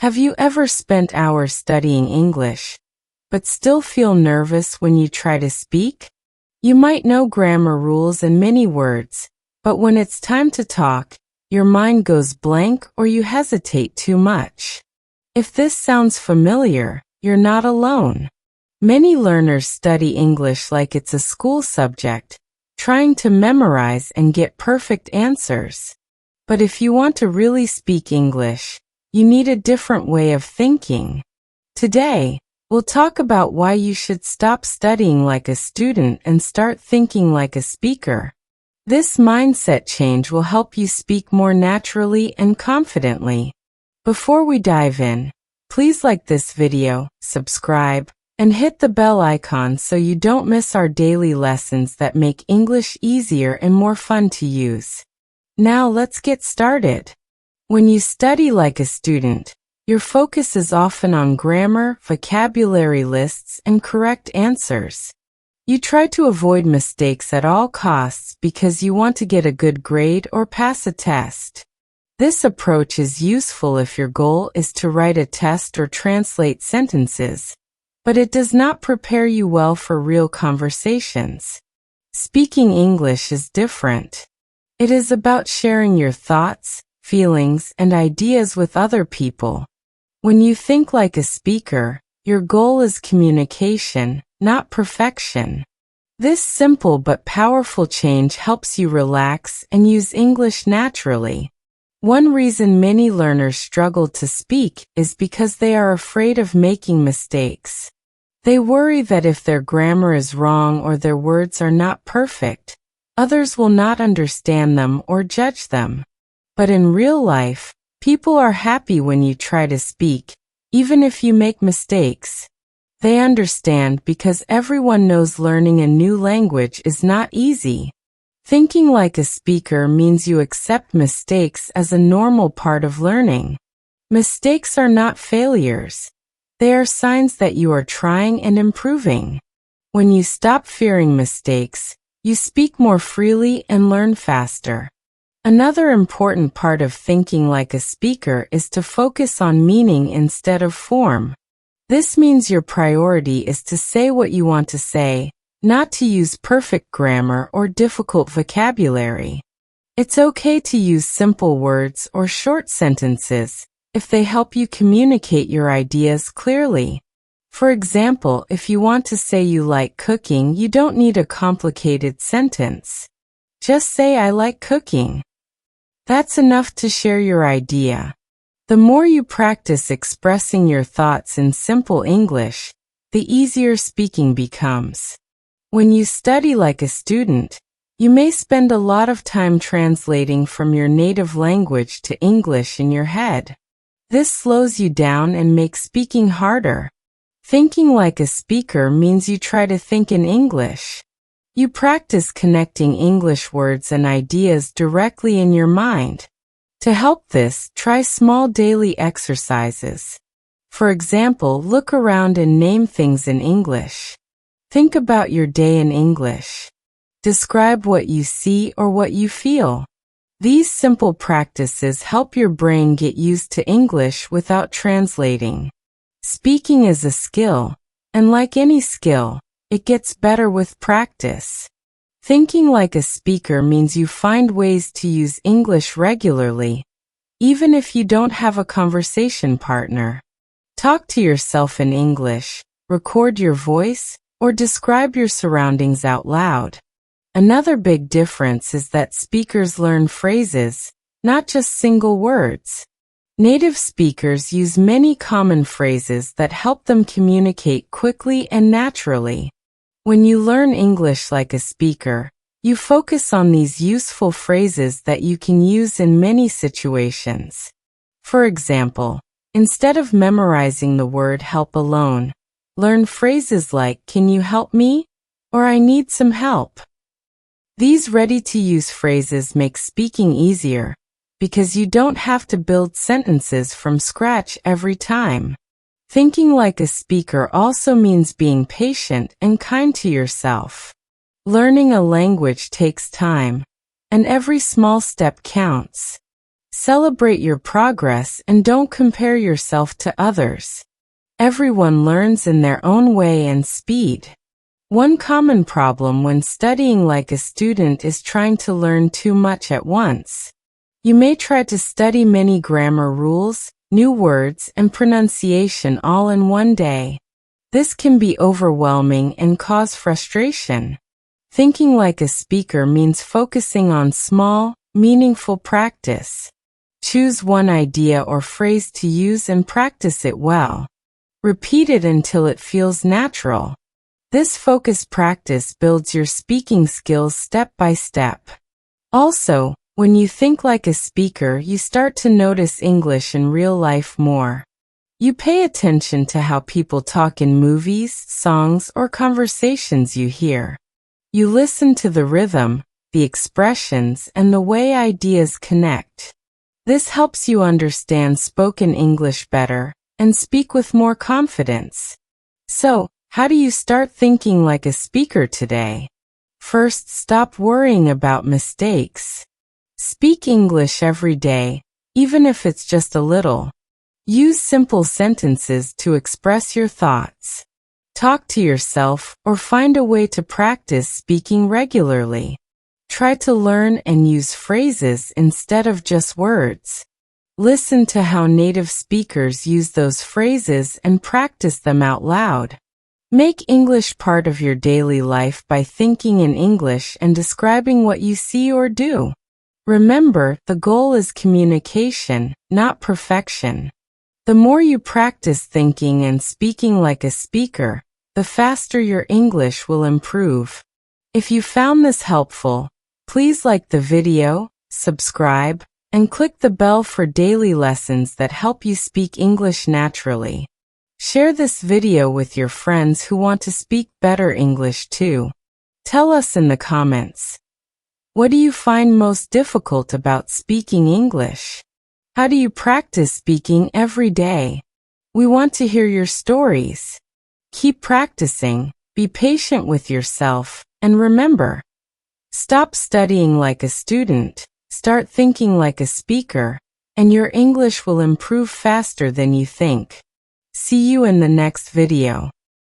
Have you ever spent hours studying English, but still feel nervous when you try to speak? You might know grammar rules and many words, but when it's time to talk, your mind goes blank or you hesitate too much. If this sounds familiar, you're not alone. Many learners study English like it's a school subject, trying to memorize and get perfect answers. But if you want to really speak English, you need a different way of thinking. Today, we'll talk about why you should stop studying like a student and start thinking like a speaker. This mindset change will help you speak more naturally and confidently. Before we dive in, please like this video, subscribe, and hit the bell icon so you don't miss our daily lessons that make English easier and more fun to use. Now let's get started. When you study like a student, your focus is often on grammar, vocabulary lists, and correct answers. You try to avoid mistakes at all costs because you want to get a good grade or pass a test. This approach is useful if your goal is to write a test or translate sentences, but it does not prepare you well for real conversations. Speaking English is different. It is about sharing your thoughts, feelings, and ideas with other people. When you think like a speaker, your goal is communication, not perfection. This simple but powerful change helps you relax and use English naturally. One reason many learners struggle to speak is because they are afraid of making mistakes. They worry that if their grammar is wrong or their words are not perfect, others will not understand them or judge them. But in real life, people are happy when you try to speak, even if you make mistakes. They understand because everyone knows learning a new language is not easy. Thinking like a speaker means you accept mistakes as a normal part of learning. Mistakes are not failures. They are signs that you are trying and improving. When you stop fearing mistakes, you speak more freely and learn faster. Another important part of thinking like a speaker is to focus on meaning instead of form. This means your priority is to say what you want to say, not to use perfect grammar or difficult vocabulary. It's okay to use simple words or short sentences if they help you communicate your ideas clearly. For example, if you want to say you like cooking, you don't need a complicated sentence. Just say, "I like cooking." That's enough to share your idea. The more you practice expressing your thoughts in simple English, the easier speaking becomes. When you study like a student, you may spend a lot of time translating from your native language to English in your head. This slows you down and makes speaking harder. Thinking like a speaker means you try to think in English. You practice connecting English words and ideas directly in your mind. To help this, try small daily exercises. For example, look around and name things in English. Think about your day in English. Describe what you see or what you feel. These simple practices help your brain get used to English without translating. Speaking is a skill, and like any skill, it gets better with practice. Thinking like a speaker means you find ways to use English regularly, even if you don't have a conversation partner. Talk to yourself in English, record your voice, or describe your surroundings out loud. Another big difference is that speakers learn phrases, not just single words. Native speakers use many common phrases that help them communicate quickly and naturally. When you learn English like a speaker, you focus on these useful phrases that you can use in many situations. For example, instead of memorizing the word help alone, learn phrases like, "Can you help me?" or "I need some help." These ready-to-use phrases make speaking easier because you don't have to build sentences from scratch every time. Thinking like a speaker also means being patient and kind to yourself. Learning a language takes time, and every small step counts. Celebrate your progress and don't compare yourself to others. Everyone learns in their own way and speed. One common problem when studying like a student is trying to learn too much at once. You may try to study many grammar rules, new words, and pronunciation all in one day. This can be overwhelming and cause frustration. Thinking like a speaker means focusing on small, meaningful practice. Choose one idea or phrase to use and practice it well. Repeat it until it feels natural. This focused practice builds your speaking skills step by step. Also, when you think like a speaker, you start to notice English in real life more. You pay attention to how people talk in movies, songs, or conversations you hear. You listen to the rhythm, the expressions, and the way ideas connect. This helps you understand spoken English better and speak with more confidence. So, how do you start thinking like a speaker today? First, stop worrying about mistakes. Speak English every day, even if it's just a little. Use simple sentences to express your thoughts. Talk to yourself or find a way to practice speaking regularly. Try to learn and use phrases instead of just words. Listen to how native speakers use those phrases and practice them out loud. Make English part of your daily life by thinking in English and describing what you see or do. Remember, the goal is communication, not perfection. The more you practice thinking and speaking like a speaker, the faster your English will improve. If you found this helpful, please like the video, subscribe, and click the bell for daily lessons that help you speak English naturally. Share this video with your friends who want to speak better English too. Tell us in the comments. What do you find most difficult about speaking English? How do you practice speaking every day? We want to hear your stories. Keep practicing, be patient with yourself, and remember, stop studying like a student, start thinking like a speaker, and your English will improve faster than you think. See you in the next video.